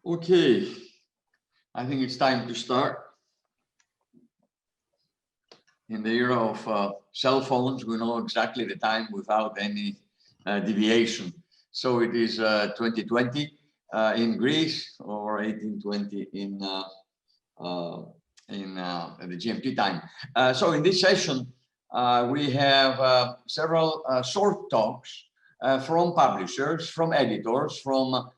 Okay, I think it's time to start. In the era of cell phones, we know exactly the time without any deviation. So it is 2020 in Greece, or 1820 in the GMT time. So in this session, we have several short talks from publishers, from editors, from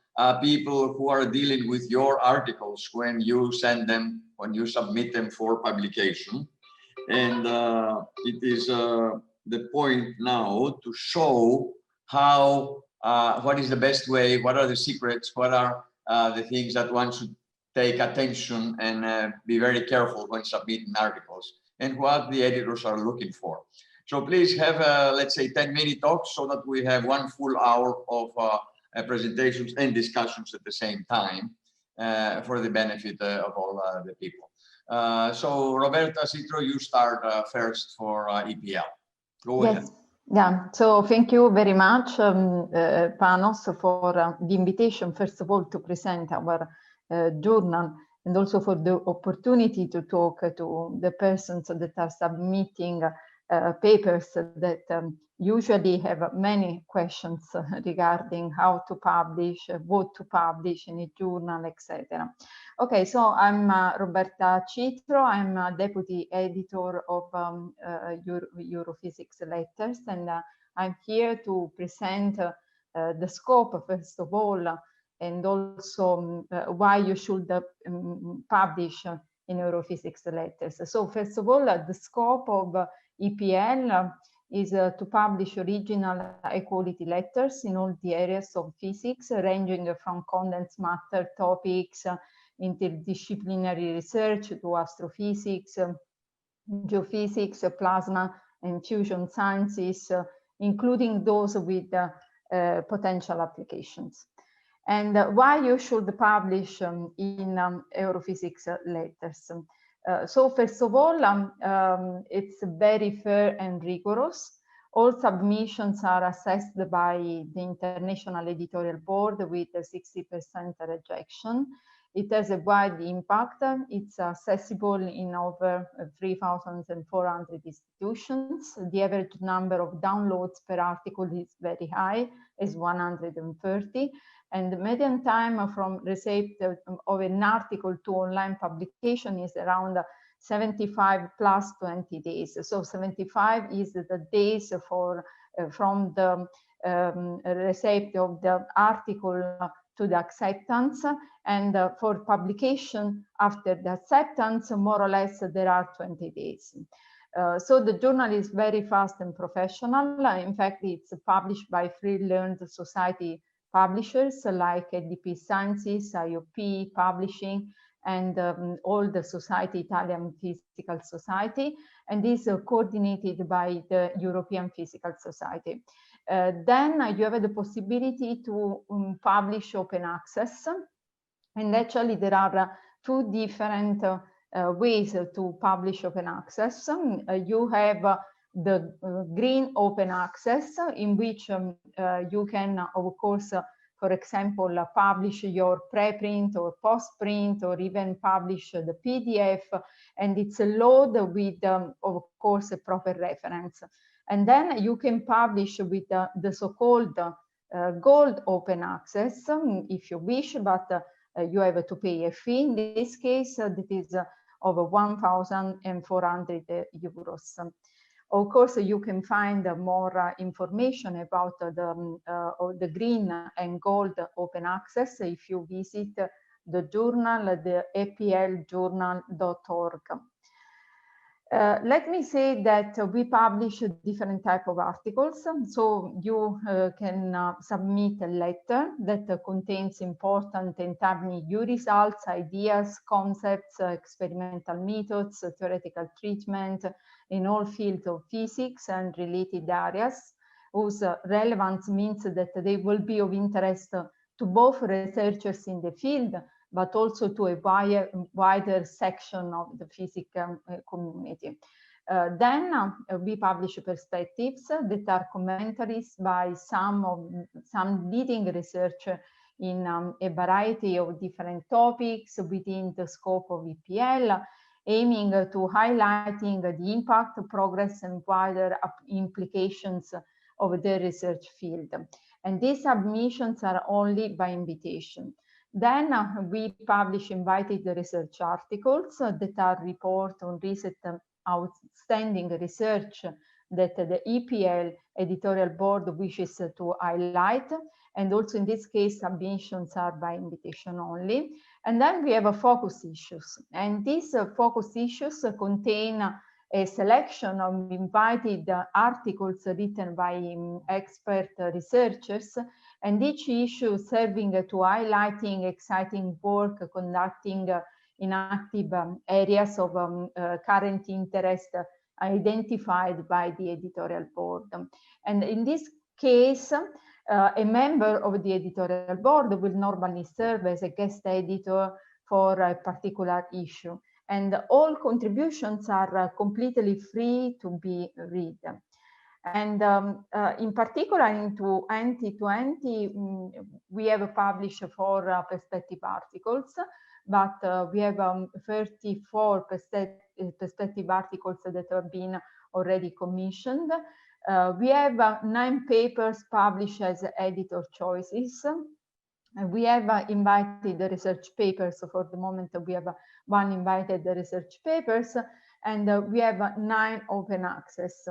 people who are dealing with your articles when you send them, when you submit them for publication. And it is the point now to show how, what is the best way, what are the secrets, what are the things that one should take attention and be very careful when submitting articles, and what the editors are looking for. So please have, let's say, 10-minute talks so that we have 1 full hour of presentations and discussions at the same time for the benefit of all the people. So Roberta Citro, you start first for EPL. Go ahead. Yeah, so thank you very much, Panos, for the invitation, first of all, to present our journal, and also for the opportunity to talk to the persons that are submitting papers that usually have many questions regarding how to publish, what to publish in a journal, etc. Okay, so I'm Roberta Citro. I'm a deputy editor of Europhysics Letters, and I'm here to present the scope, first of all, and also why you should publish in Europhysics Letters. So first of all, the scope of EPL is to publish original high-quality letters in all the areas of physics, ranging from condensed matter topics, interdisciplinary research to astrophysics, geophysics, plasma and fusion sciences, including those with potential applications. And why you should publish in Europhysics Letters. So first of all, it's very fair and rigorous. All submissions are assessed by the International Editorial Board with a 60% rejection. It has a wide impact. It's accessible in over 3,400 institutions. The average number of downloads per article is very high, is 130. And the median time from receipt of an article to online publication is around 75 plus 20 days. So 75 is the days for from the receipt of the article to the acceptance, and for publication after the acceptance, more or less there are 20 days. So the journal is very fast and professional. In fact, it's published by Free Learned Society publishers like DP Sciences, IOP Publishing, and all the Society, Italian Physical Society, and is coordinated by the European Physical Society. Then you have the possibility to publish open access, and actually there are 2 different ways to publish open access. You have the green open access, in which you can, of course, for example, publish your preprint or postprint, or even publish the PDF, and it's a load with, of course, a proper reference. And then you can publish with the so-called gold open access, if you wish, but you have to pay a fee. In this case, that is of 1,400 euros. Of course, you can find more information about the green and gold open access if you visit the journal, the epljournal.org. Let me say that we publish different types of articles. So you can submit a letter that contains important and timely new results, ideas, concepts, experimental methods, theoretical treatment in all fields of physics and related areas, whose relevance means that they will be of interest to both researchers in the field, but also to a wider section of the physics community. Then we publish perspectives that are commentaries by some leading researchers in a variety of different topics within the scope of EPL, aiming to highlighting the impact, progress, and wider implications of the research field. And these submissions are only by invitation. Then we publish invited research articles that are report on recent outstanding research that the EPL editorial board wishes to highlight. And also in this case, submissions are by invitation only. And then we have focus issues. And these focus issues contain a selection of invited articles written by expert researchers, and each issue serving to highlighting exciting work conducting in active areas of current interest identified by the editorial board. And in this case, a member of the editorial board will normally serve as a guest editor for a particular issue. And all contributions are completely free to be read. And in particular, into 2020, we have published 4 perspective articles, but we have 34 perspective articles that have been already commissioned. We have 9 papers published as editor choices. And we have invited the research papers. So for the moment, we have 1 invited research papers, and we have 9 open access.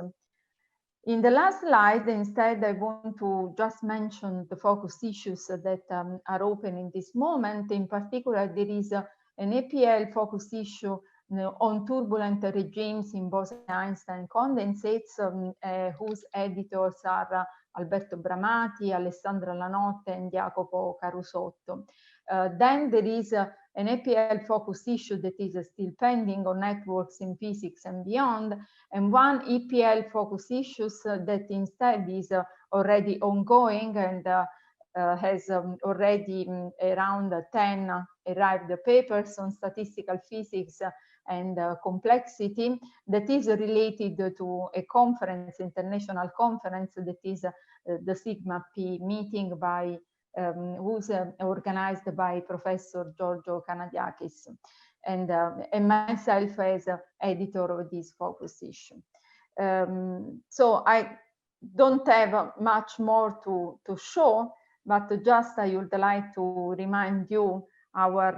In the last slide, instead, I want to just mention the focus issues that are open in this moment. In particular, there is an EPL focus issue on turbulent regimes in Bose-Einstein condensates, whose editors are Alberto Bramati, Alessandra Lanotte, and Jacopo Carusotto. Then there is an EPL focus issue that is still pending on networks in physics and beyond, and 1 EPL focus issue that instead is already ongoing and has already around 10 arrived papers on statistical physics and complexity that is related to a conference, international conference, that is the Sigma P meeting by who's organized by Professor Giorgio Kanadiakis, and myself as editor of this focus issue. So I don't have much more to show, but just I would like to remind you our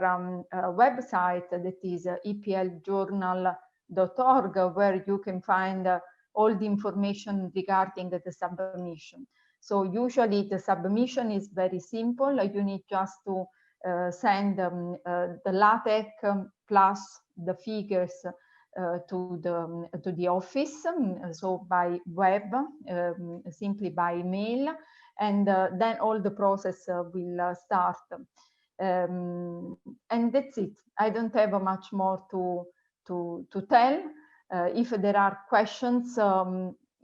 website, that is epljournal.org, where you can find all the information regarding the submission. So usually the submission is very simple. You need just to send the LaTeX plus the figures to the office, so by web, simply by email, and then all the process will start. And that's it. I don't have much more to tell. If there are questions,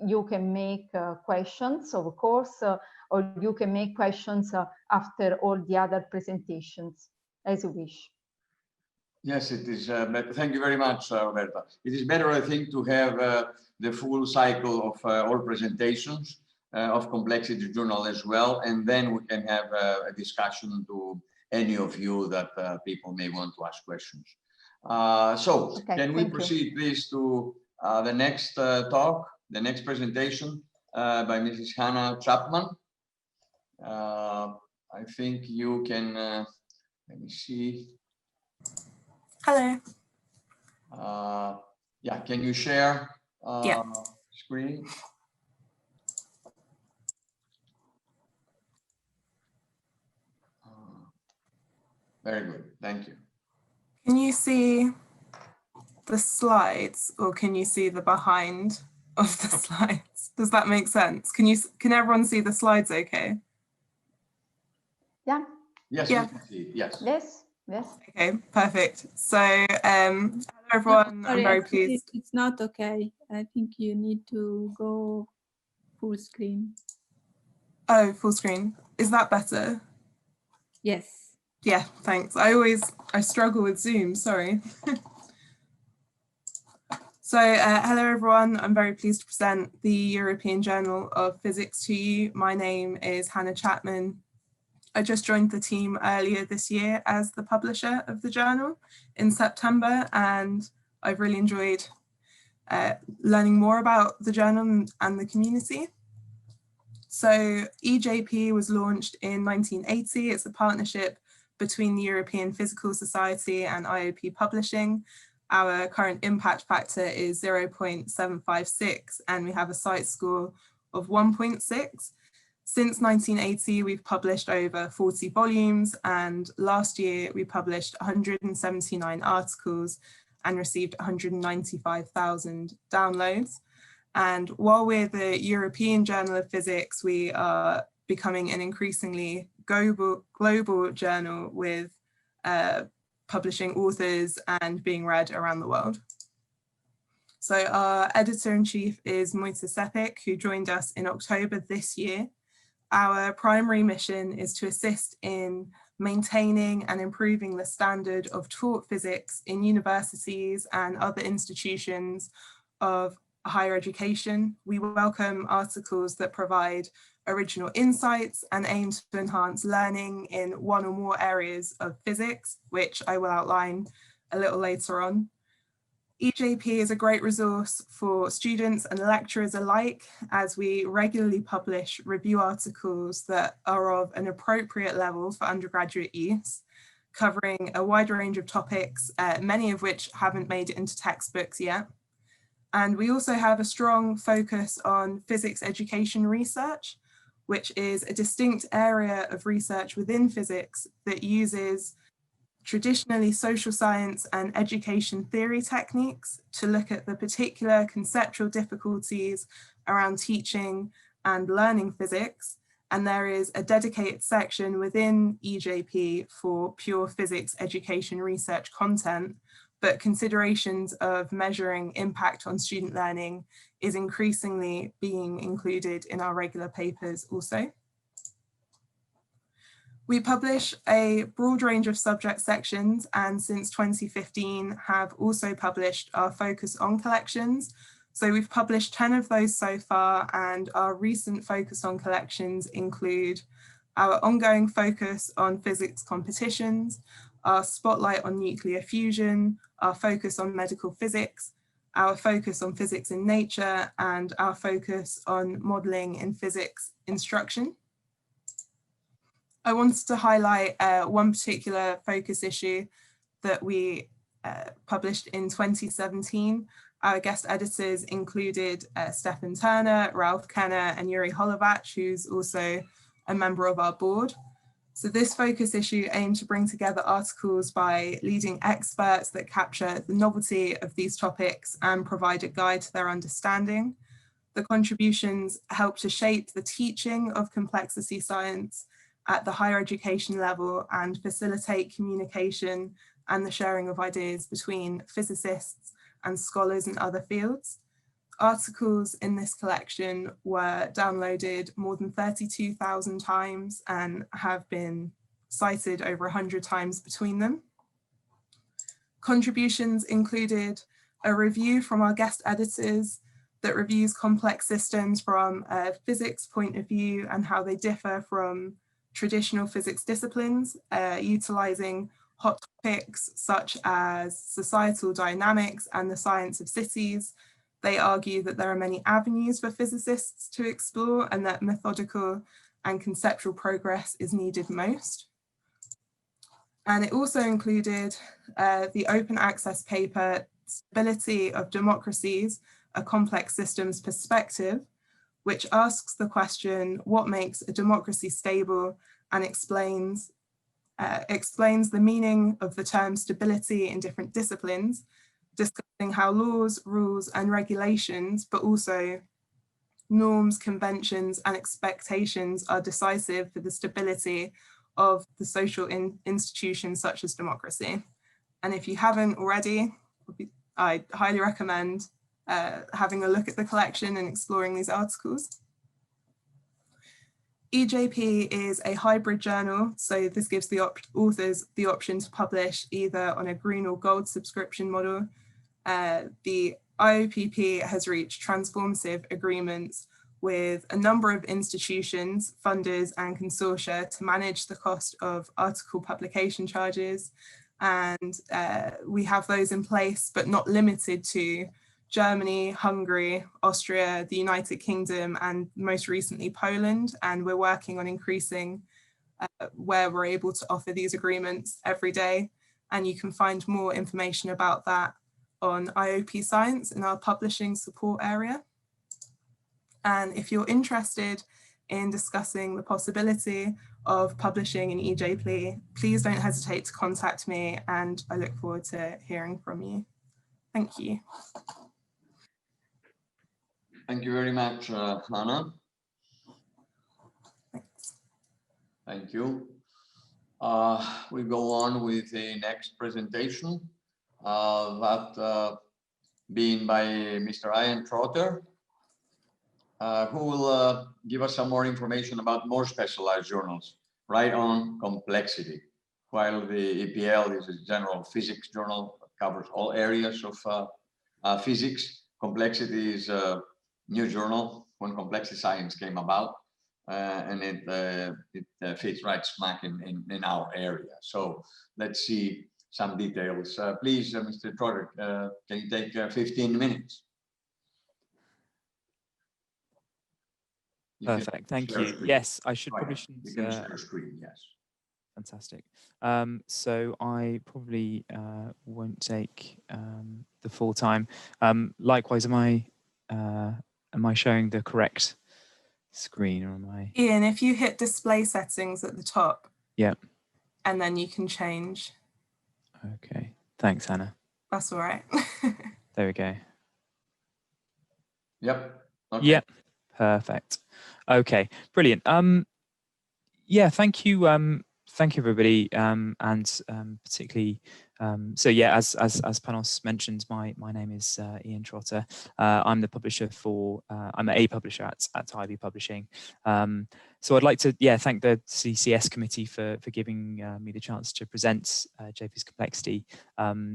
you can make questions, of course, or you can make questions after all the other presentations, as you wish. Yes, it is. Thank you very much, Roberta. It is better, I think, to have the full cycle of all presentations of Complexity Journal as well, and then we can have a discussion to any of you that people may want to ask questions. So okay, can we proceed, please, to the next talk, the next presentation by Mrs. Hannah Chapman. I think you can, let me see. Hello. Yeah, can you share yeah. screen? Very good, thank you. Can you see the slides, or can you see the behind of the slides? Does that make sense? Can everyone see the slides okay? Yeah. Yes, yeah. We can see. Yes. Yes. Yes. Okay, perfect. So hello everyone. No, sorry, I'm very pleased. It's not okay. I think you need to go full screen. Oh, full screen. Is that better? Yes. Yeah, thanks. I struggle with Zoom, sorry. So hello everyone, I'm very pleased to present the European Journal of Physics to you. My name is Hannah Chapman. I just joined the team earlier this year as the publisher of the journal in September, and I've really enjoyed learning more about the journal and the community. So EJP was launched in 1980. It's a partnership between the European Physical Society and IOP Publishing. Our current impact factor is 0.756, and we have a site score of 1.6. Since 1980, we've published over 40 volumes, and last year we published 179 articles and received 195,000 downloads. And while we're the European Journal of Physics, we are becoming an increasingly global journal with publishing authors and being read around the world. So our editor-in-chief is Mojca Sepik, who joined us in October this year. Our primary mission is to assist in maintaining and improving the standard of taught physics in universities and other institutions of higher education. We welcome articles that provide original insights and aim to enhance learning in one or more areas of physics, which I will outline a little later on. EJP is a great resource for students and lecturers alike, as we regularly publish review articles that are of an appropriate level for undergraduate use, covering a wide range of topics, many of which haven't made it into textbooks yet. And we also have a strong focus on physics education research, which is a distinct area of research within physics that uses traditionally social science and education theory techniques to look at the particular conceptual difficulties around teaching and learning physics. And there is a dedicated section within EJP for pure physics education research content, but considerations of measuring impact on student learning is increasingly being included in our regular papers also. We publish a broad range of subject sections, and since 2015 have also published our Focus On collections. So we've published 10 of those so far, and our recent Focus On collections include our ongoing focus on physics competitions, our spotlight on nuclear fusion, our focus on medical physics, our focus on physics in nature, and our focus on modeling in physics instruction. I wanted to highlight one particular focus issue that we published in 2017. Our guest editors included Stefan Turner, Ralph Kenner, and Yuri Holovach, who's also a member of our board. So this focus issue aimed to bring together articles by leading experts that capture the novelty of these topics and provide a guide to their understanding. The contributions help to shape the teaching of complexity science at the higher education level and facilitate communication and the sharing of ideas between physicists and scholars in other fields. Articles in this collection were downloaded more than 32,000 times and have been cited over 100 times between them. Contributions included a review from our guest editors that reviews complex systems from a physics point of view and how they differ from traditional physics disciplines, utilizing hot topics such as societal dynamics and the science of cities. They argue that there are many avenues for physicists to explore and that methodical and conceptual progress is needed most. And it also included the open access paper, Stability of Democracies, a Complex Systems Perspective, which asks the question, what makes a democracy stable, and explains the meaning of the term stability in different disciplines, discussing how laws, rules, and regulations, but also norms, conventions, and expectations are decisive for the stability of the social institutions such as democracy. And if you haven't already, I highly recommend having a look at the collection and exploring these articles. EJP is a hybrid journal, so this gives the authors the option to publish either on a green or gold subscription model. The IOPP has reached transformative agreements with a number of institutions, funders and consortia to manage the cost of article publication charges. And we have those in place, but not limited to Germany, Hungary, Austria, the United Kingdom, and most recently Poland. And we're working on increasing where we're able to offer these agreements every day. And you can find more information about that on IOP Science in our publishing support area. And if you're interested in discussing the possibility of publishing in EJPLE, please don't hesitate to contact me, and I look forward to hearing from you. Thank you. Thank you very much, Hannah. Thanks. Thank you. We go on with the next presentation, that being by Mr. Ian Trotter, who will give us some more information about more specialized journals, right on complexity. While the EPL is a general physics journal that covers all areas of physics, complexity is a new journal when complexity science came about, and it fits right smack in our area. So let's see some details. Please, Mr. Trotter, can you take 15 minutes? Perfect, thank you. Yes, I should probably you can share screen, yes. Fantastic. So I probably won't take the full time. Likewise, am I showing the correct screen, or am I? Ian, if you hit display settings at the top, yeah, and then you can change. Okay, thanks, Hannah. That's all right. There we go. Yep. Okay. Yep. Perfect. Okay, brilliant. Yeah, thank you everybody, and particularly so yeah, as Panos mentioned, my name is Ian Trotter. I'm the publisher for I'm a publisher at IB Publishing. So I'd like to thank the CCS committee for giving me the chance to present JP's Complexity,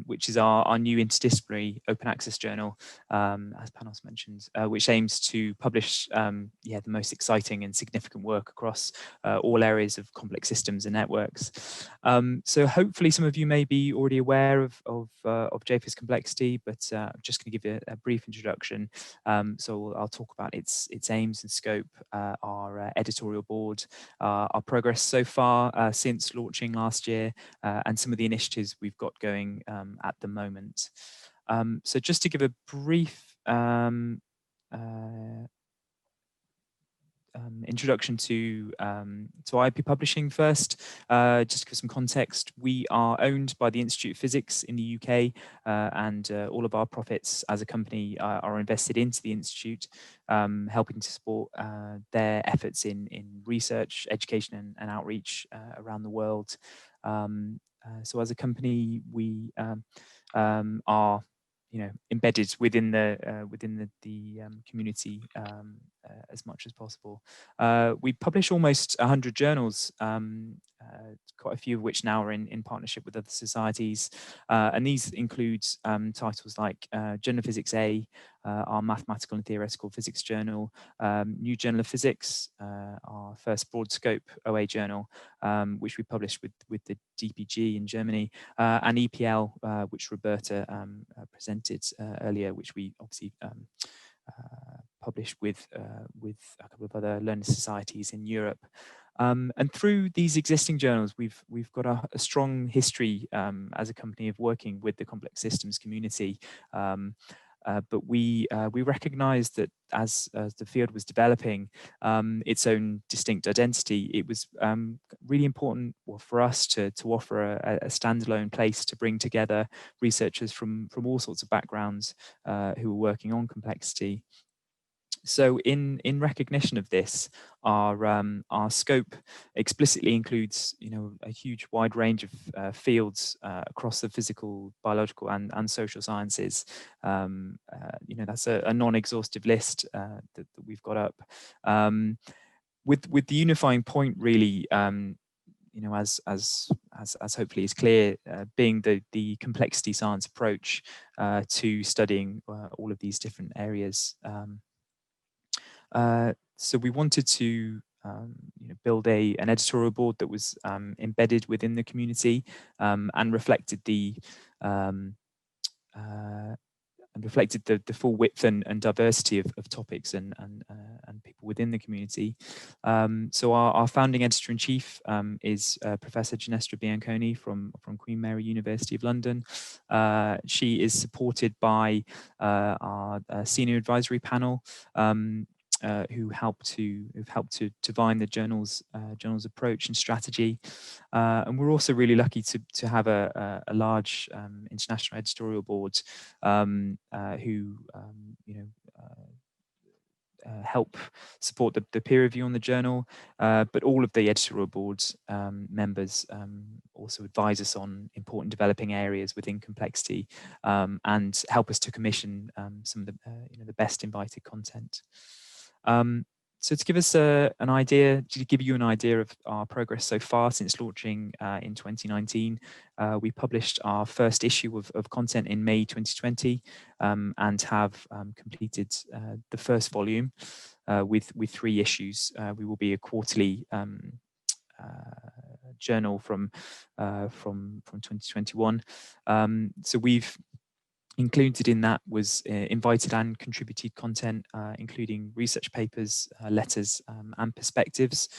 which is our new interdisciplinary open access journal, as Panos mentioned, which aims to publish the most exciting and significant work across all areas of complex systems and networks. So hopefully some of you may be already aware of JP's Complexity, but I'm just going to give you a brief introduction. So I'll talk about its aims and scope, our editorial board, our progress so far since launching last year, and some of the initiatives we've got going at the moment. So just to give a brief introduction to IP Publishing first, just to give some context. We are owned by the Institute of Physics in the UK, and all of our profits as a company are invested into the Institute, helping to support their efforts in research, education and outreach around the world. So as a company, we are embedded within the community as much as possible. We publish almost 100 journals, quite a few of which now are in partnership with other societies, and these include titles like Journal of Physics A, our mathematical and theoretical physics journal, New Journal of Physics, our first broad scope OA journal, which we published with the DPG in Germany, and EPL, which Roberta presented earlier, which we obviously published with a couple of other learned societies in Europe. And through these existing journals, we've got a strong history as a company of working with the complex systems community. But we recognized that as the field was developing its own distinct identity, it was really important for us to offer a standalone place to bring together researchers from all sorts of backgrounds who were working on complexity. So in recognition of this, our scope explicitly includes a huge wide range of fields across the physical, biological and social sciences. That's a non-exhaustive list that we've got up, with the unifying point really, as hopefully is clear, being the complexity science approach to studying all of these different areas. So we wanted to build an editorial board that was embedded within the community and reflected the full width and diversity of topics and people within the community. So our founding editor-in-chief is Professor Ginestra Bianconi from Queen Mary University of London. She is supported by our senior advisory panel, who've helped to define the journal's approach and strategy, and we're also really lucky to have a large international editorial board who help support the peer review on the journal, but all of the editorial board's members also advise us on important developing areas within complexity and help us to commission some of the best invited content. So to give us an idea, to give you an idea of our progress so far since launching in 2019, we published our first issue of content in May 2020 and have completed the first volume with 3 issues. We will be a quarterly journal from 2021. So we've included in that was invited and contributed content, including research papers, letters, and perspectives.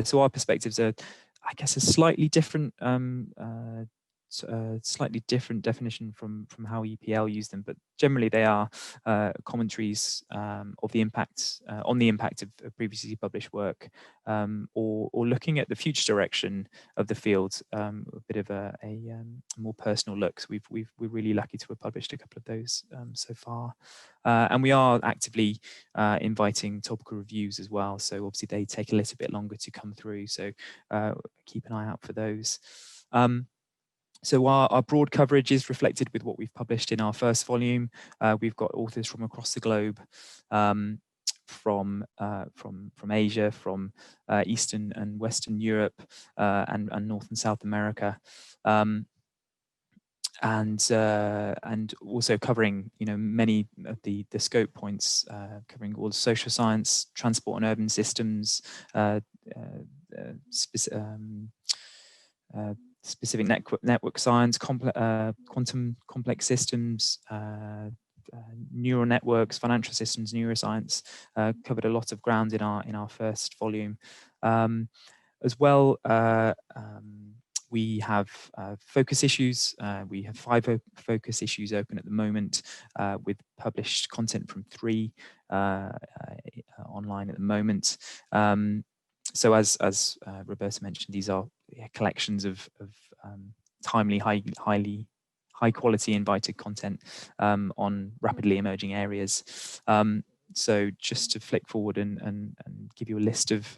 So our perspectives are, I guess, a slightly different definition from how EPL use them, but generally they are commentaries of the impact on the impact of previously published work, or looking at the future direction of the field, a bit of a more personal look. So we're really lucky to have published a couple of those so far, and we are actively inviting topical reviews as well. So obviously they take a little bit longer to come through. So keep an eye out for those. So our broad coverage is reflected with what we've published in our first volume. We've got authors from across the globe, from Asia, from Eastern and Western Europe, and North and South America, and also covering many of the scope points, covering all the social science, transport and urban systems, specific network science, quantum complex systems, neural networks, financial systems, neuroscience. Covered a lot of ground in our first volume. As well, we have focus issues. We have 5 focus issues open at the moment, with published content from 3 online at the moment. So as Roberta mentioned, these are collections of timely, high quality invited content on rapidly emerging areas. So just to flick forward and give you a list of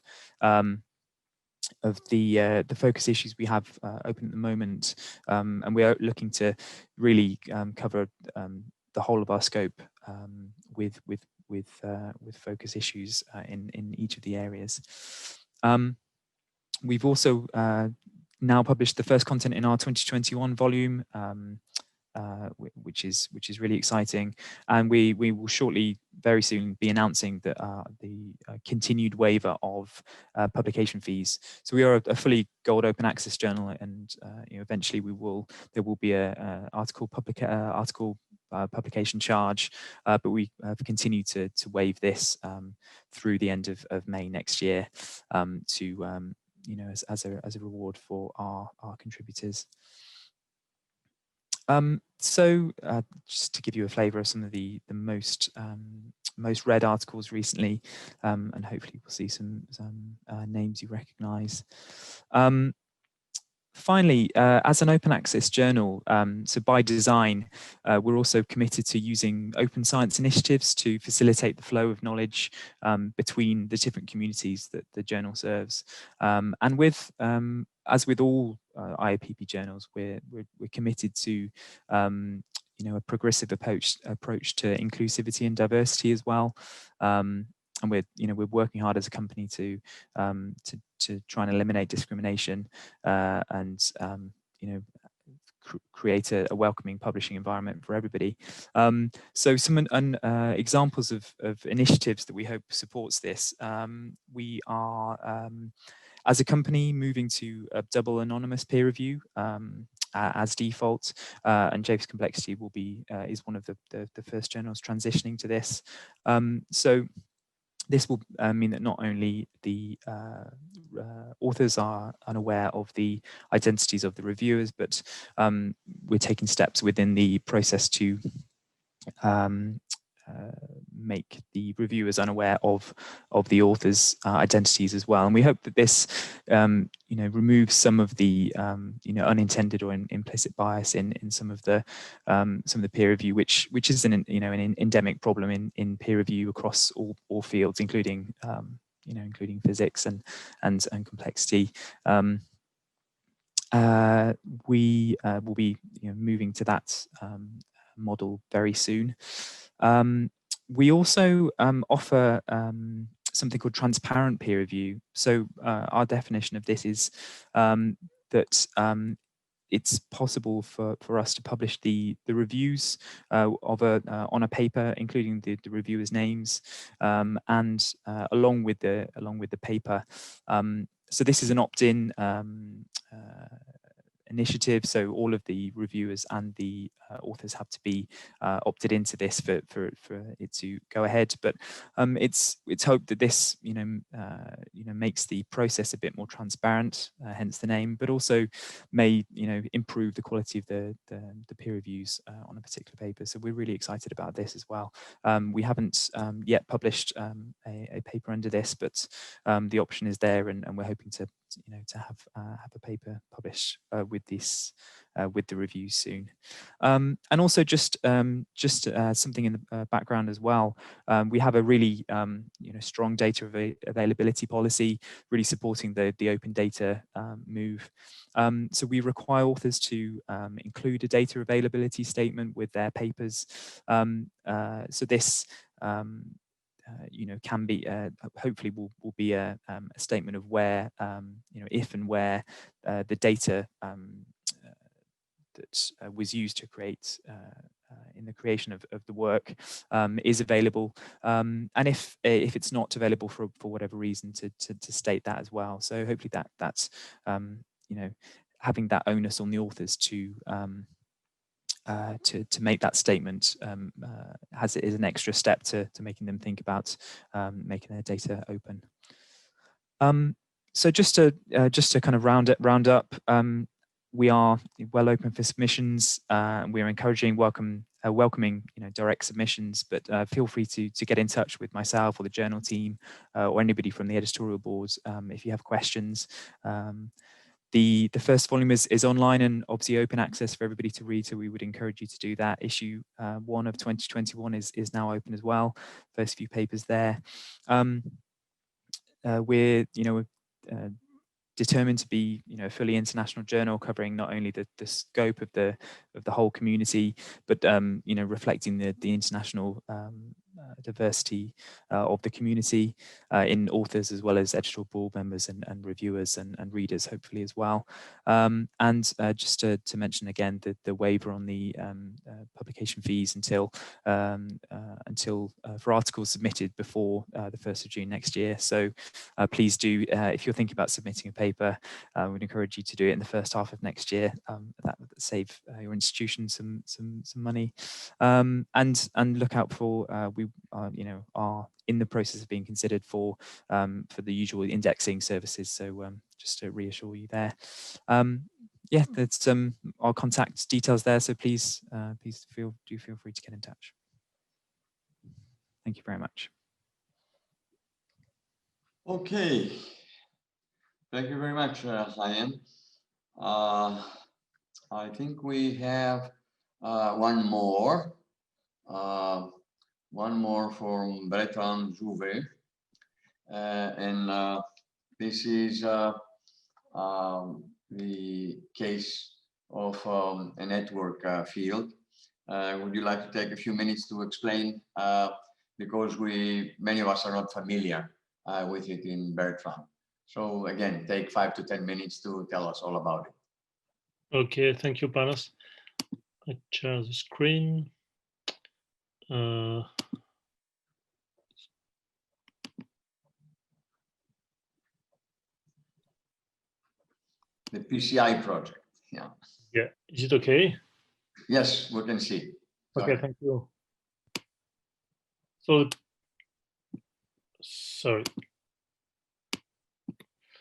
the focus issues we have open at the moment, and we are looking to really cover the whole of our scope with focus issues in each of the areas. We've also now published the first content in our 2021 volume, which is really exciting, and we will shortly, very soon, be announcing that the continued waiver of publication fees. So we are a fully gold open access journal, and eventually there will be a article publication charge, but we have continued to waive this through the end of May next year, to as a reward for our contributors. So just to give you a flavour of some of the most read articles recently, and hopefully we'll see some names you recognise. Finally, as an open access journal, so by design, we're also committed to using open science initiatives to facilitate the flow of knowledge between the different communities that the journal serves. And as with all IAPP journals, we're committed to a progressive approach to inclusivity and diversity as well. And we're working hard as a company to try and eliminate discrimination, and create a welcoming publishing environment for everybody. So some examples of initiatives that we hope supports this. We are, as a company, moving to a double anonymous peer review as default, and James Complexity will be is one of the first journals transitioning to this. So this will mean that not only the authors are unaware of the identities of the reviewers, but we're taking steps within the process to make the reviewers unaware of the authors' identities as well. And we hope that this, removes some of the, unintended or implicit bias in some of the peer review, which is an endemic problem in peer review across all fields, including including physics and complexity. We will be moving to that model very soon. We also offer something called transparent peer review. So our definition of this is that it's possible for us to publish the reviews on a paper, including the reviewers' names, and along with the paper. So this is an opt-in initiative, so all of the reviewers and the authors have to be opted into this for it to go ahead. But it's hoped that this makes the process a bit more transparent, hence the name, but also may improve the quality of the peer reviews on a particular paper. So we're really excited about this as well. We haven't yet published a paper under this, but the option is there, and we're hoping to have a paper published with this with the reviews soon. And also just something in the background as well. We have a really strong data availability policy, really supporting the open data move. So we require authors to include a data availability statement with their papers. So this can be hopefully will be a statement of where if and where the data that was used to create in the creation of the work is available, and if it's not available for whatever reason, to state that as well. So hopefully that's having that onus on the authors to make that statement is an extra step to making them think about making their data open. So just to kind of round up, we are well open for submissions. We are welcoming direct submissions, but feel free to get in touch with myself or the journal team or anybody from the editorial boards if you have questions. The first volume is online and obviously open access for everybody to read, so we would encourage you to do that. Issue 1 of 2021 is now open as well. First few papers there. We're determined to be a fully international journal, covering not only the scope of the whole community, but reflecting the international diversity of the community in authors, as well as editorial board members and reviewers and readers, hopefully as well. And just to mention again the waiver on the publication fees until for articles submitted before the 1st of June next year. So please do, if you're thinking about submitting a paper, we'd encourage you to do it in the first half of next year. That would save your institution some money. And look out for we are in the process of being considered for the usual indexing services. So just to reassure you there. Yeah, that's our contact details there. So please feel free to get in touch. Thank you very much. Okay. Thank you very much, Ryan. I think we have one more from Bertrand Jouvet, and this is the case of a network field. Would you like to take a few minutes to explain, because many of us are not familiar with it in Bertrand. So again, take 5 to 10 minutes to tell us all about it. Okay, thank you, Panos. I share the screen. The PCI project. Yeah. Yeah. Is it okay? Yes, we can see. Okay, thank you. So, sorry.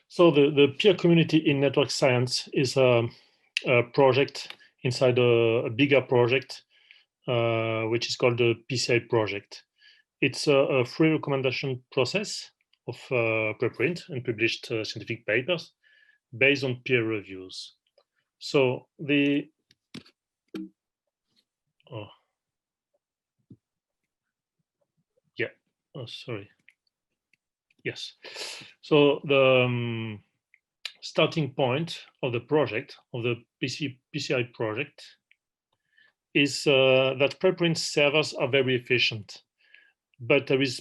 So the peer community in network science is a project inside a bigger project, which is called the Pci Project. It's a free recommendation process of preprint and published scientific papers based on peer reviews. So sorry. Yes. So the starting point of the project, of the PCI project, is that preprint servers are very efficient. But there is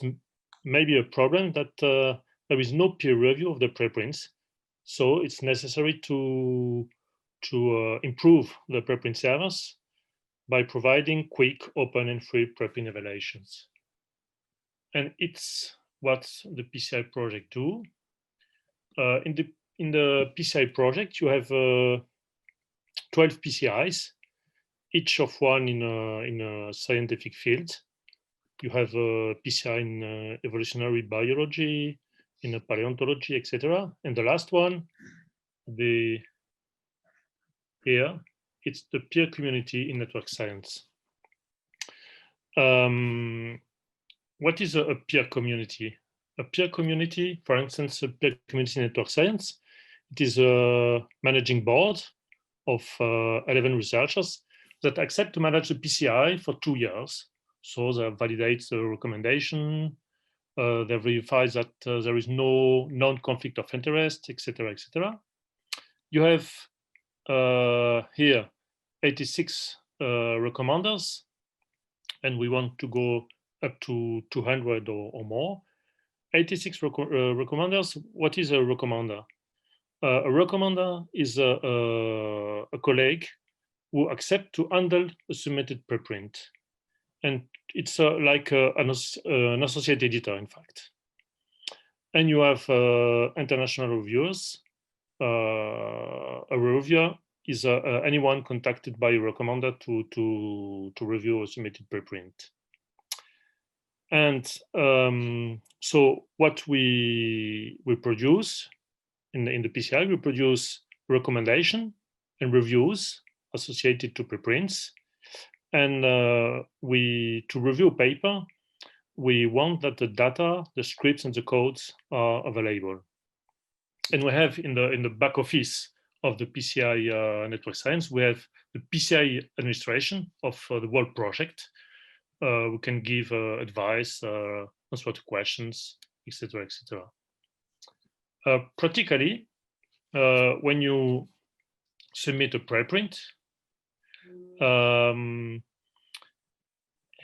maybe a problem that there is no peer review of the preprints. So it's necessary to improve the preprint servers by providing quick, open, and free preprint evaluations. And it's what the PCI project do. In the PCI project, you have 12 PCIs, each of one in a scientific field. You have a PCI in evolutionary biology, in paleontology, etc. And the last one, here, it's the peer community in network science. What is a peer community? A peer community, for instance, a peer community in network science, it is a managing board of 11 researchers that accept to manage the PCI for 2 years. So they validate the recommendation, they verify that there is no non-conflict of interest, etc., etc. You have here 86 recommenders, and we want to go up to 200 or more. 86 recommenders. What is a recommender? A recommender is a colleague who accept to handle a submitted preprint. And it's like an associate editor, in fact. And you have international reviewers. A reviewer is anyone contacted by a recommender to review a submitted preprint. And so what we produce in the PCI, we produce recommendation and reviews associated to preprints. And to review paper, we want that the data, the scripts, and the codes are available. And we have in the back office of the PCI network science, we have the PCI administration of the whole project. We can give advice, answer to questions, etc., etc. Practically, when you submit a preprint,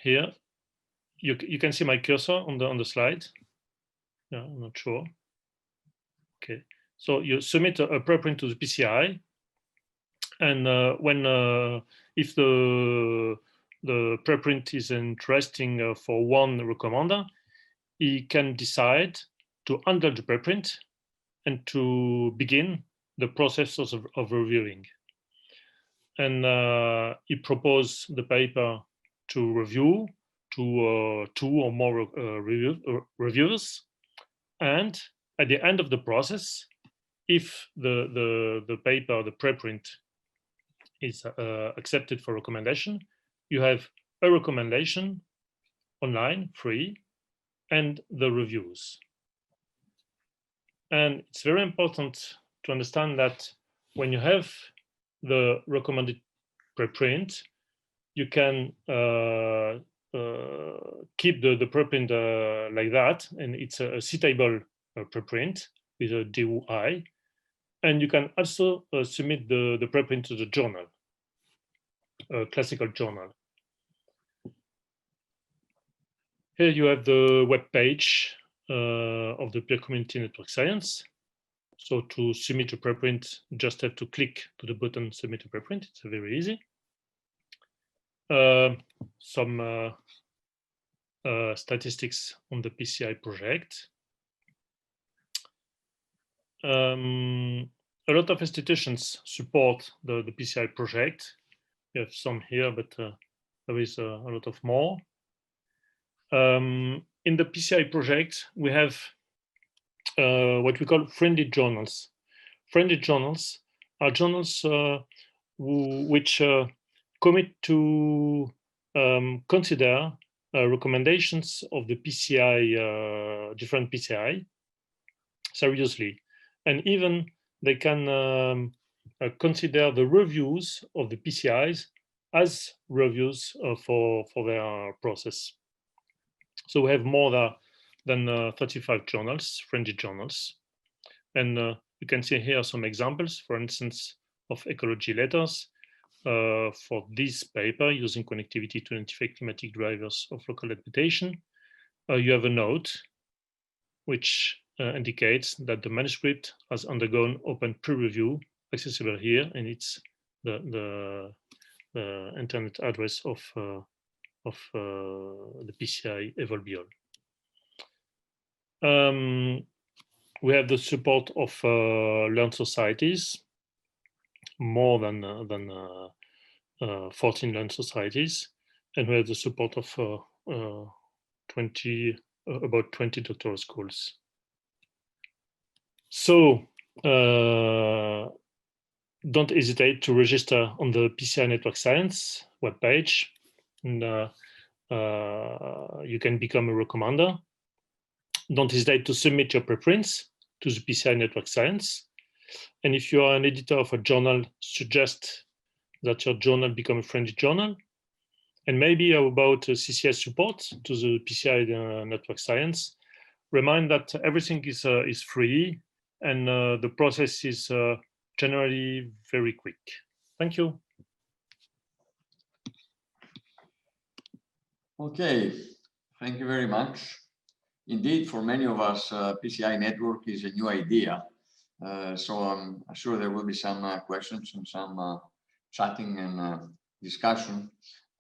here you can see my cursor on the slide. Yeah, I'm not sure. Okay, so you submit a preprint to the PCI, and if the preprint is interesting for one recommender, he can decide to handle the preprint and to begin the process of reviewing. And he proposed the paper to review to 2 or more reviewers. And at the end of the process, if the paper, the preprint, is accepted for recommendation, you have a recommendation online, free, and the reviews. And it's very important to understand that when you have the recommended preprint, you can keep the preprint like that, and it's a citable preprint with a DOI, and you can also submit the preprint to the journal, a classical journal. Here you have the web page of the peer community network science. So to submit a preprint, you just have to click to the button submit a preprint. It's very easy. some statistics on the PCI project. A lot of institutions support the PCI project. We have some here, but there is a lot of more. In the PCI project, we have what we call friendly journals. Friendly journals are journals which commit to consider recommendations of the PCI, different PCI, seriously. And even they can consider the reviews of the PCIs as reviews for their process. So we have more than 35 journals, friendly journals. And you can see here some examples, for instance, of ecology letters for this paper using connectivity to identify climatic drivers of local adaptation. You have a note which indicates that the manuscript has undergone open peer review, accessible here, and it's the internet address of the PCI Evolbiol. We have the support of learned societies, more than 14 learned societies, and we have the support of about 20 doctoral schools. So don't hesitate to register on the PCI Network Science webpage, and you can become a recommander. Don't hesitate to submit your preprints to the PCI Network Science. And if you are an editor of a journal, suggest that your journal become a friendly journal. And maybe about CCS support to the PCI Network Science. Remind that everything is free, and the process is generally very quick. Thank you. Okay, thank you very much. Indeed, for many of us, PCI network is a new idea. So I'm sure there will be some questions and some chatting and discussion.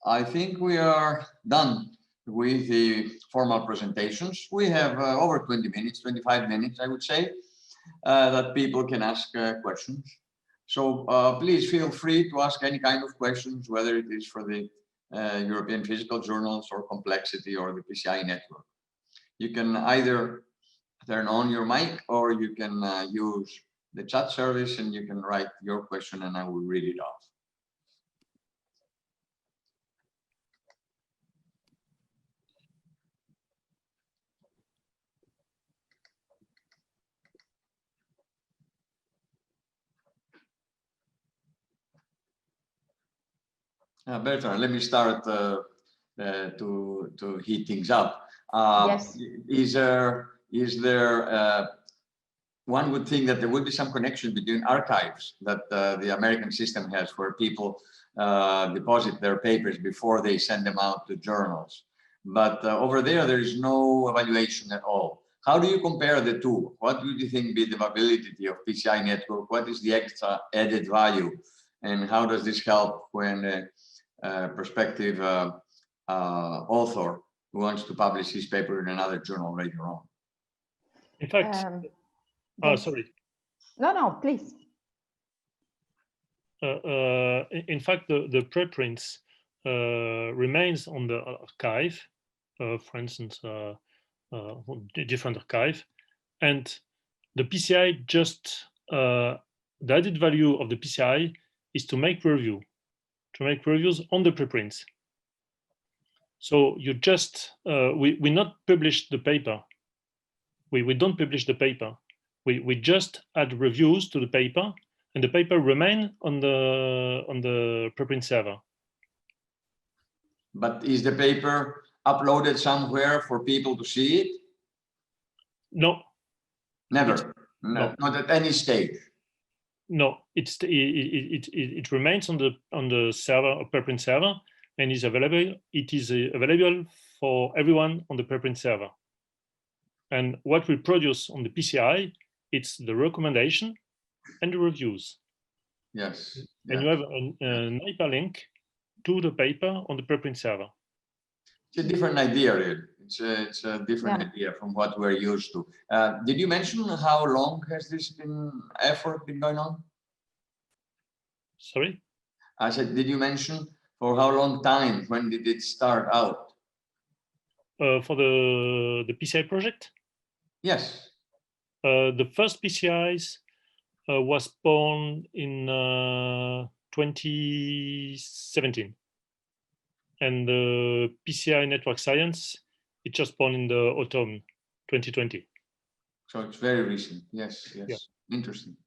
I think we are done with the formal presentations. We have over 20 minutes, 25 minutes, I would say, that people can ask questions. So please feel free to ask any kind of questions, whether it is for the European Physical Journals or Complexity or the PCI network. You can either turn on your mic or you can use the chat service and you can write your question and I will read it off. Bertrand, let me start to heat things up. Yes. Is there one would think that there would be some connection between archives that the American system has, where people deposit their papers before they send them out to journals. But over there is no evaluation at all. How do you compare the two? What do you think be the validity of PCI network? What is the extra added value? And how does this help when a prospective author who wants to publish his paper in another journal later on? In fact, yes. Sorry. No, please. In fact, the preprints remains on the archive, for instance, different archive, and the PCI just the added value of the PCI is to make reviews on the preprints. So you just we not publish the paper. We don't publish the paper. We just add reviews to the paper, and the paper remain on the preprint server. But is the paper uploaded somewhere for people to see it? No. Never. No. Not at any stage. No, it remains on the server, or preprint server, and is available. It is available for everyone on the preprint server. And what we produce on the PCI, it's the recommendation and the reviews. Yes. And you have an hyperlink to the paper on the preprint server. It's a different idea, really. It's a different idea from what we're used to. Did you mention how long has this effort been going on? Sorry? I said, did you mention for how long time? When did it start out? For the PCI project? Yes. The first PCIs was born in 2017. And the PCI network science, it just born in the autumn 2020. So it's very recent. Yes, yes. Yeah. Interesting.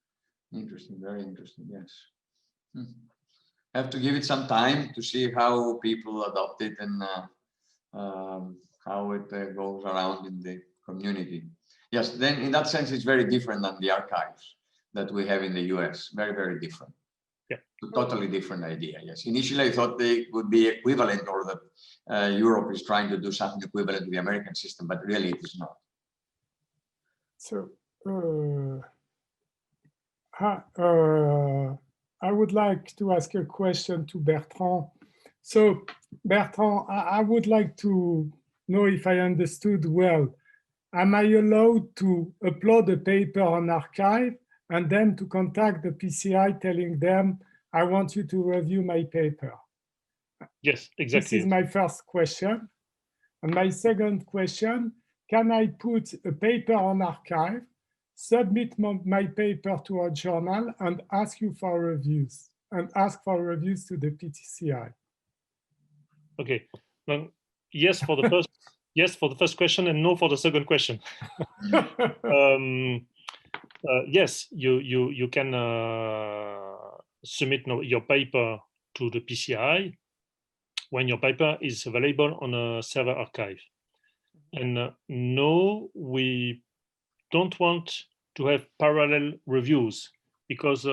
Interesting, very interesting, yes. Have to give it some time to see how people adopt it and how it goes around in the community. Yes, then in that sense, it's very different than the archives that we have in the US. Very, very different. Yeah. A totally different idea, yes. Initially, I thought they would be equivalent, or that Europe is trying to do something equivalent to the American system, but really it is not. So, I would like to ask a question to Bertrand. So, Bertrand, I would like to know if I understood well. Am I allowed to upload a paper on archive and then to contact the PCI telling them, I want you to review my paper? Yes, exactly. This is my first question. And my second question, can I put a paper on archive, submit my paper to a journal and ask you for reviews, and ask for reviews to the PCI? Okay. Well, yes for the first yes for the first question and no for the second question. Yes, you can submit your paper to the PCI when your paper is available on a server archive. And no, we don't want to have parallel reviews, because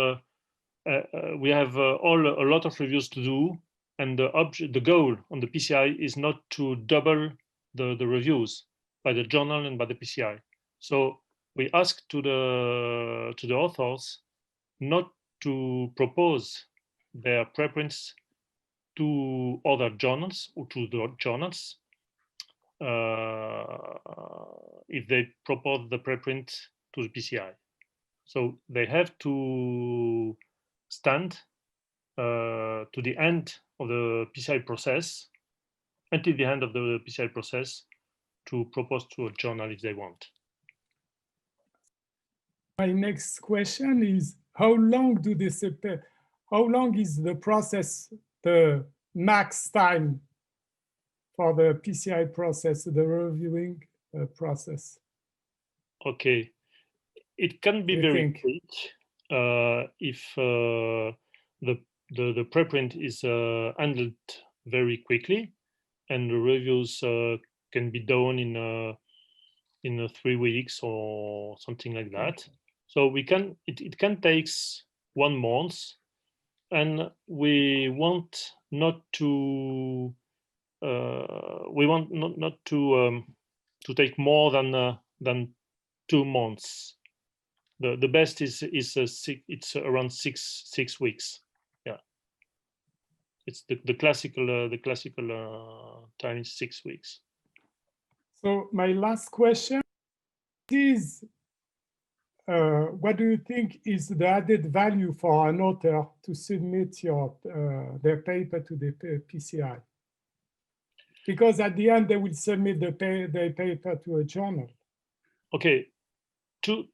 we have a lot of reviews to do, and the goal on the PCI is not to double the reviews by the journal and by the PCI. So we ask to the authors not to propose their preprints to other journals or to the journals if they propose the preprint to the PCI. So they have to stand to the end of the PCI process, until the end of the PCI process, to propose to a journal if they want. My next question is, how long is the process, the max time for the PCI process, the reviewing process? Okay, it can be very quick if the preprint is handled very quickly, and the reviews can be done in 3 weeks or something like that. So we can it can take 1 month, and we want not to to take more than 2 months. The best is it's around six weeks. Yeah, it's the classical time is 6 weeks. So my last question is, what do you think is the added value for an author to submit their paper to the PCI? Because at the end, they will submit their paper to a journal. Okay, two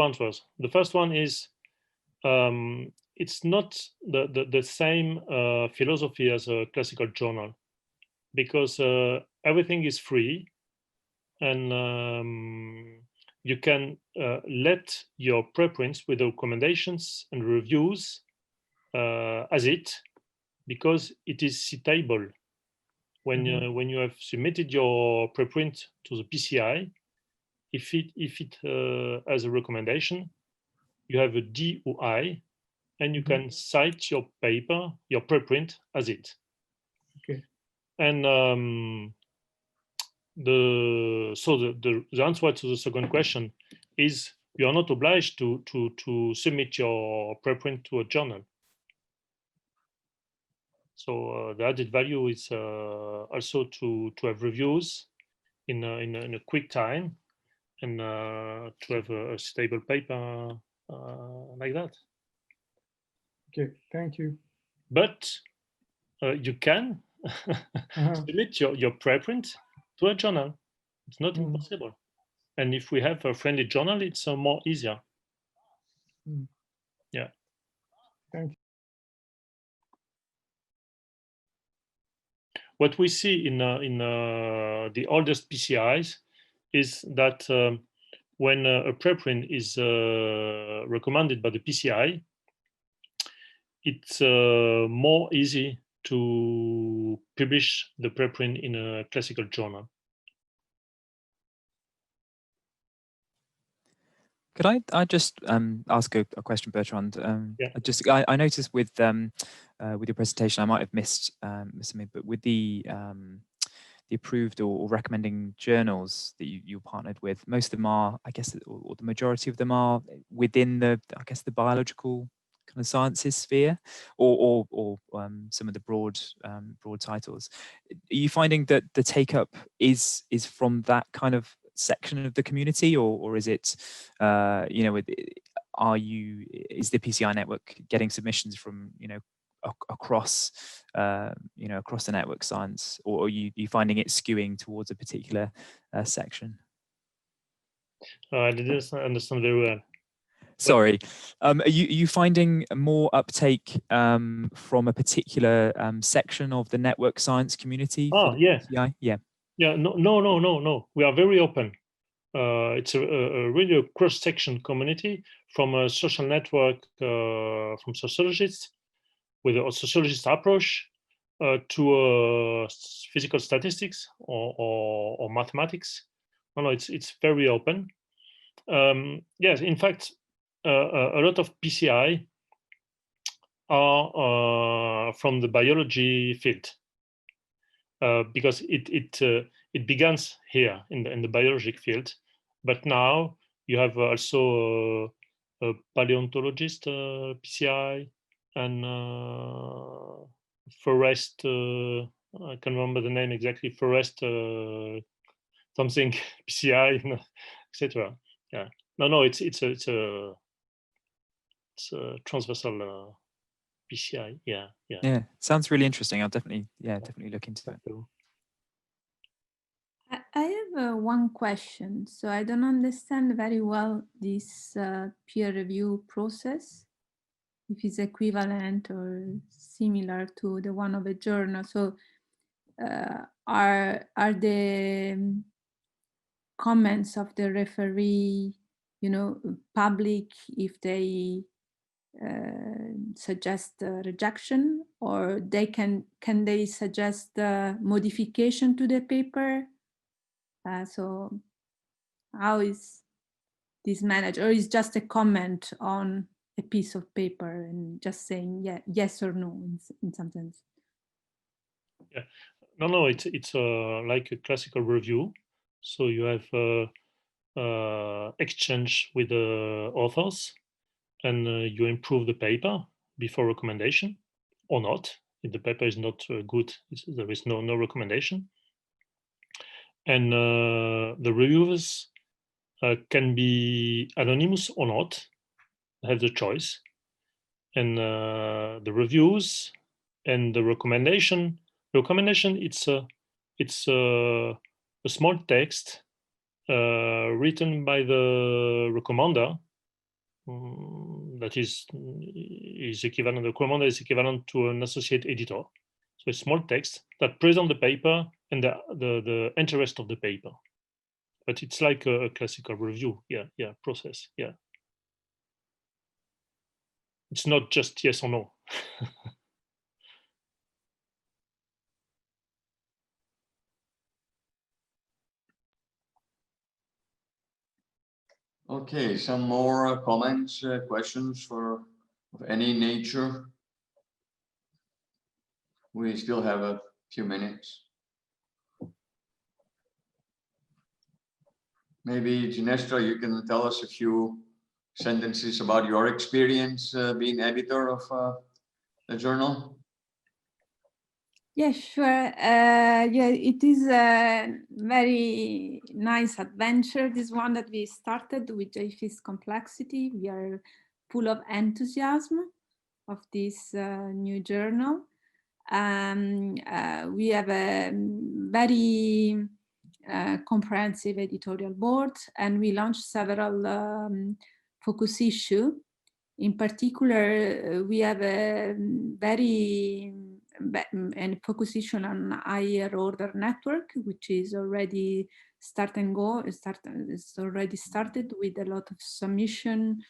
answers. The first one is, it's not the same philosophy as a classical journal, because everything is free, and you can let your preprints with the recommendations and reviews as it, because it is citable. When you have submitted your preprint to the PCI, if it has a recommendation, you have a DOI, and you can cite your paper, your preprint as it. Okay. And the answer to the second question is, you are not obliged to submit your preprint to a journal. So the added value is also to have reviews in a quick time, and to have a stable paper like that. Okay, thank you. But you can submit your preprint to a journal. It's not impossible. And if we have a friendly journal, it's more easier. Yeah. Thank you. What we see in the oldest PCIs is that when a preprint is recommended by the PCI, it's more easy to publish the preprint in a classical journal. Could I just ask a question, Bertrand? Yeah. I noticed with your presentation, I might have missed something, but with the approved or recommending journals that you partnered with, most of them are, I guess, or the majority of them are within the biological kind of sciences sphere, or some of the broad titles. Are you finding that the take up is from that kind of section of the community, or is it is the PCI network getting submissions from across across the network science, or are you finding it skewing towards a particular section? I didn't understand very well. Sorry, are you finding more uptake from a particular section of the network science community? Yeah. PCI? Yeah. Yeah, no. We are very open. It's a really cross-section community, from a social network, from sociologists with a sociologist approach, to physical statistics or mathematics. No, it's very open. Yes, in fact, a lot of PCI are from the biology field. Because it begins here in the biologic field, but now you have also a paleontologist PCI, and forest. I can't remember the name exactly. Forest something PCI, etc. Yeah. No. It's a transversal. PCI, yeah. Sounds really interesting. I'll definitely look into it. I have one question. So I don't understand very well this peer review process, if it's equivalent or similar to the one of a journal. So are the comments of the referee, public if they suggest rejection, or can they suggest modification to the paper? So how is this managed, or is just a comment on a piece of paper and just saying yes or no in some sense? Yeah, no. It's like a classical review. So you have exchange with the authors, and you improve the paper before recommendation, or not. If the paper is not good, there is no recommendation. And the reviewers can be anonymous or not, have the choice. And the reviews and the recommendation, it's a small text written by the Recommander. That is equivalent. The Recommander is equivalent to an associate editor. So a small text that presents the paper and the interest of the paper. But it's like a classical review, process. Yeah. It's not just yes or no. Okay, some more comments, questions of any nature? We still have a few minutes. Maybe, Ginestra, you can tell us a few sentences about your experience being editor of the journal. Yeah, sure. Yeah, it is a very nice adventure, this one that we started with JFIS Complexity. We are full of enthusiasm of this new journal. We have a very comprehensive editorial board, and we launched several focus issues. In particular, we have a very and focus issue on higher order network, which is already it's already started with a lot of submission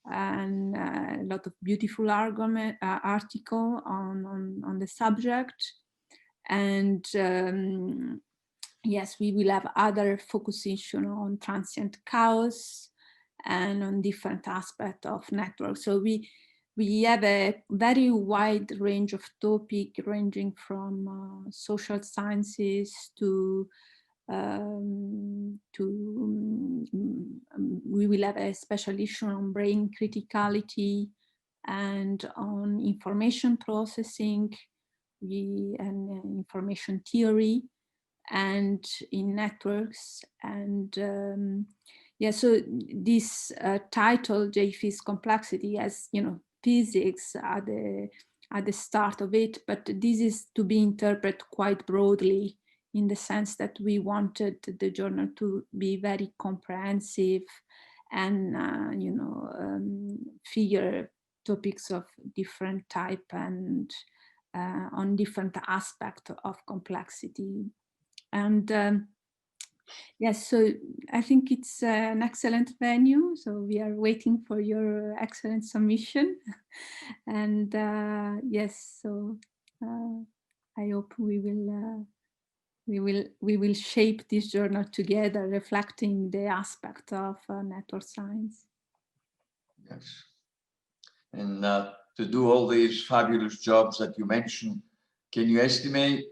and a lot of beautiful article on the subject. And yes, we will have other focus issue on transient chaos and on different aspects of network. So we have a very wide range of topics, ranging from social sciences to we will have a special issue on brain criticality and on information processing and information theory and in networks. And yeah, so this title, JFIS Complexity, as you know, physics at the start of it, but this is to be interpreted quite broadly, in the sense that we wanted the journal to be very comprehensive and you know, figure topics of different type and on different aspects of complexity. And yes, so I think it's an excellent venue. So we are waiting for your excellent submission. And yes, so I hope we will shape this journal together, reflecting the aspect of network science. Yes. And to do all these fabulous jobs that you mentioned, can you estimate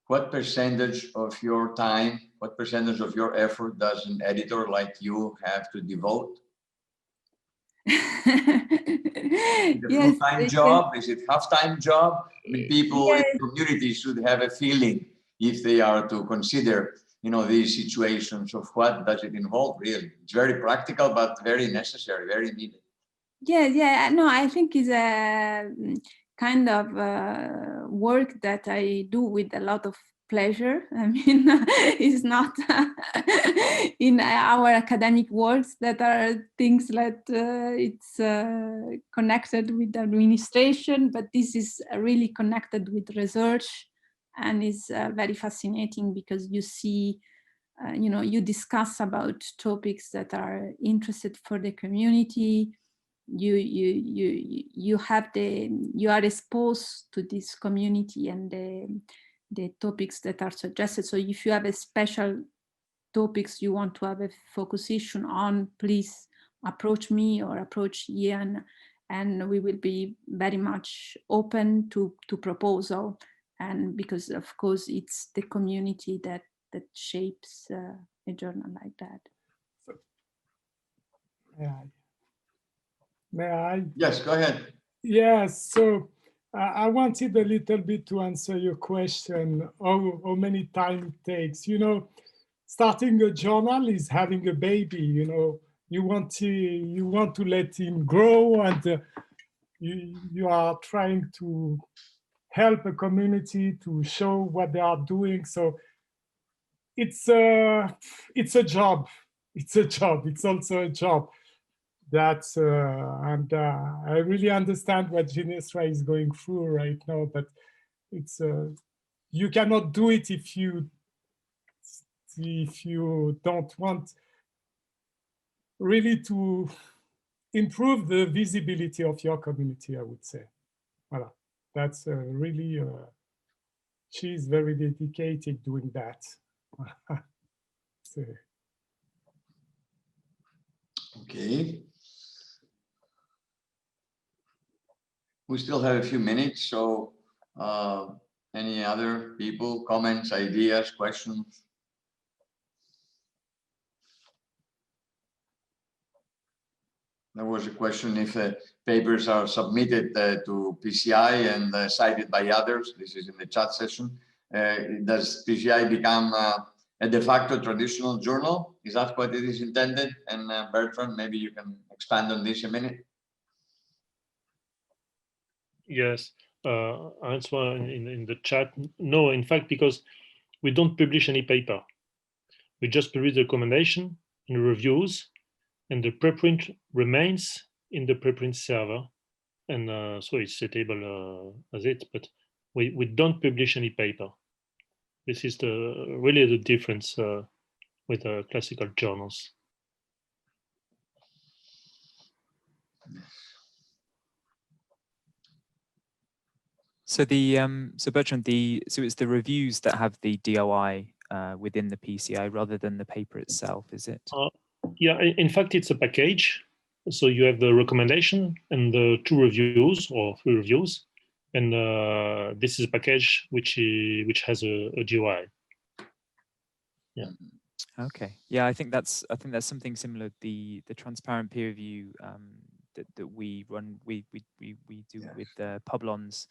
what percentage of your time, what percentage of your effort does an editor like you have to devote? Is it a Yes, full-time job? Is it half-time job? I mean, people yes. in the community should have a feeling, if they are to consider, you know, these situations, of what does it involve, really. It's very practical, but very necessary, very needed. Yeah, no, I think it's a kind of work that I do with a lot of pleasure. I mean, it's not in our academic works that are things that it's connected with administration, but this is really connected with research, and is very fascinating because you see, you know, you discuss about topics that are interested for the community. You are exposed to this community and the topics that are suggested. So if you have a special topics you want to have a focus issue on, please approach me or approach Ian, and we will be very much open to proposal. And because of course it's the community that shapes a journal like that. May I? Yes, go ahead. Yes, so I wanted a little bit to answer your question, how many time it takes. You know, starting a journal is having a baby. You know, you want to let him grow, and you are trying to help a community to show what they are doing. So it's a job. It's a job. It's also a job. That's and I really understand what Genesra is going through right now, but it's you cannot do it if you don't want really to improve the visibility of your community, I would say. Voilà. That's really she's very dedicated doing that. So. Okay. We still have a few minutes, so any other people, comments, ideas, questions? There was a question if papers are submitted to PCI and cited by others. This is in the chat session. Does PCI become a de facto traditional journal? Is that what it is intended? And Bertrand, maybe you can expand on this a minute. Yes, answer in the chat. No, in fact, because we don't publish any paper. We just publish the recommendation and reviews, and the preprint remains in the preprint server. And so it's setable as it, but we don't publish any paper. This is really the difference with classical journals. So so Bertrand, so it's the reviews that have the DOI within the PCI rather than the paper itself, is it? Yeah, in fact, it's a package. So you have the recommendation and the 2 reviews or 3 reviews, and this is a package which has a DOI. Yeah. Okay. Yeah, I think that's something similar. The transparent peer review that we run, we do with Publons.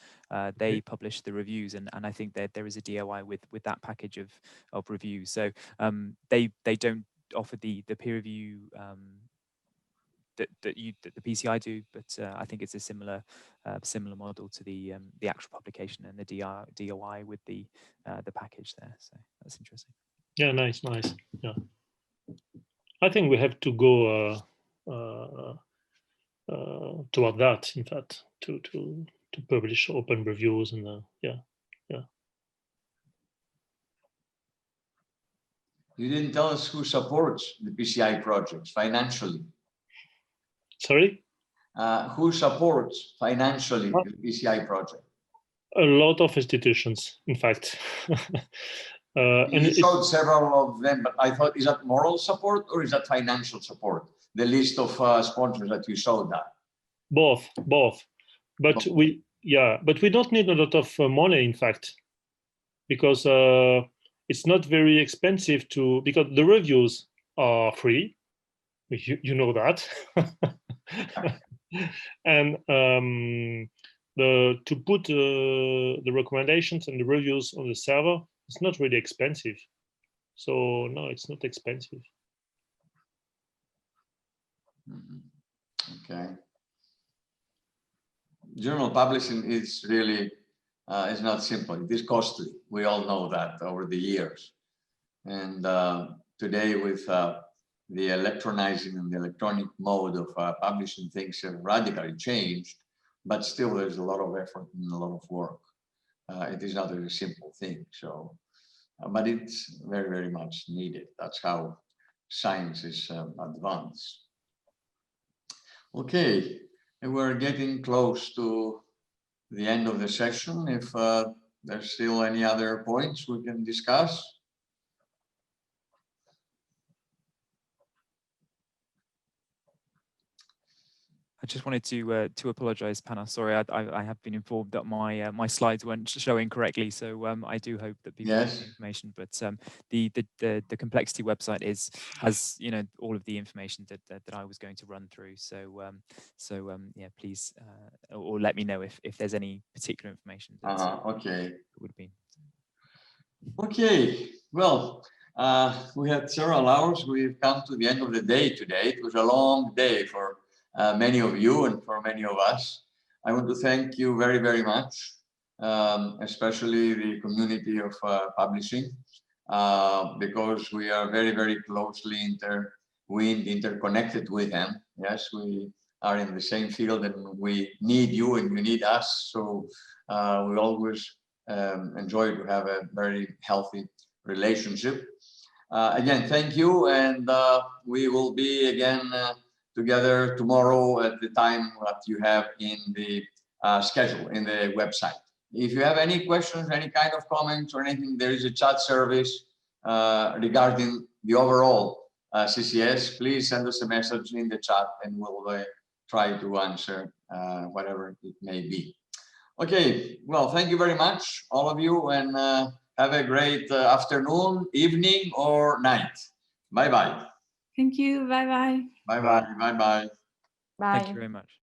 They publish the reviews, and I think that there is a DOI with that package of reviews. So they don't offer the peer review that the PCI do, but I think it's a similar model to the actual publication and the DOI with the package there. So that's interesting. Yeah, nice. Yeah, I think we have to go toward that. In fact, to publish open reviews and yeah. You didn't tell us who supports the PCI projects financially. Sorry? Who supports financially the PCI project? A lot of institutions, in fact. And you showed several of them, but I thought, is that moral support or is that financial support? The list of sponsors that you showed that. Both. But we don't need a lot of money, in fact, because it's not very expensive because the reviews are free. You know that. And to put the recommendations and the reviews on the server, it's not really expensive. So no, it's not expensive. Okay. Journal publishing is really is not simple. It is costly. We all know that over the years. And today, with the electronizing and the electronic mode of publishing, things have radically changed. But still, there's a lot of effort and a lot of work. It is not a simple thing. So, but it's very, very much needed. That's how science is advanced. Okay, and we're getting close to the end of the session. If there's still any other points we can discuss. I just wanted to apologise, Panos. Sorry, I have been informed that my slides weren't showing correctly, so I do hope that people have the information. But the complexity website has all of the information that I was going to run through. So yeah, please or let me know if there's any particular information that would be. Okay. Well, we had several hours. We've come to the end of the day today. It was a long day for many of you and for many of us. I want to thank you very, very much, especially the community of publishing, because we are very, very closely interconnected with them. Yes, we are in the same field and we need you and you need us. So we always enjoy to have a very healthy relationship. Again, thank you. And we will be again together tomorrow at the time that you have in the schedule in the website. If you have any questions, any kind of comments or anything, there is a chat service regarding the overall CCS. Please send us a message in the chat and we'll try to answer whatever it may be. Okay, well, thank you very much, all of you, and have a great afternoon, evening, or night. Bye-bye. Thank you. Bye-bye. Bye-bye. Bye-bye. Bye. Thank you very much.